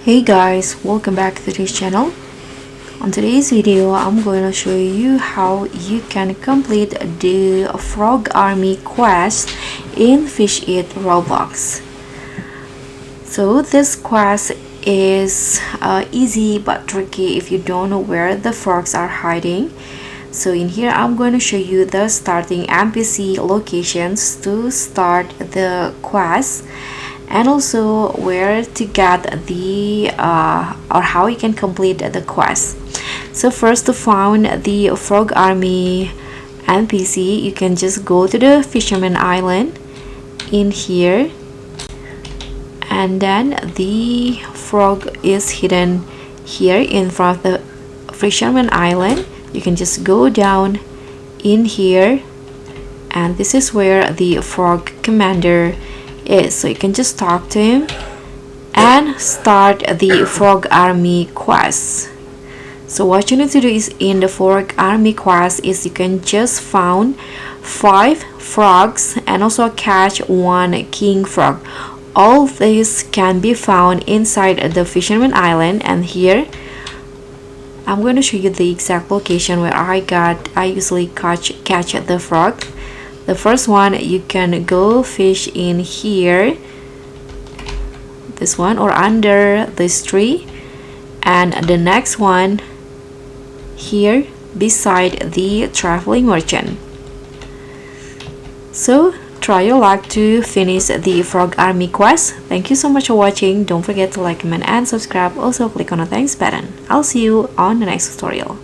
Hey guys, welcome back to this channel. On today's video, I'm going to show you how you can complete the Frog Army quest in Fish Eat Roblox. So this quest is easy but tricky if you don't know where the frogs are hiding. So in here, I'm going to show you the starting NPC locations to start the quest, and also where to get the or how you can complete the quest. So first, to find the Frog Army NPC, you can just go to the Fisherman Island in here, and then the frog is hidden here in front of the Fisherman Island. You can just go down in here, and this is where the frog commander is, so you can just talk to him and start the Frog Army quest. So what you need to do is, in the Frog Army quest, is you can just found 5 frogs and also catch 1 king frog. All of these can be found inside the Fisherman Island, and here I'm going to show you the exact location where I usually catch the frog. The first one, you can go fish in here, this one, or under this tree, and the next one here beside the traveling merchant. So try your luck to finish the Frog Army quest. Thank you so much for watching. Don't forget to like, comment, and subscribe. Also click on the thanks button. I'll see you on the next tutorial.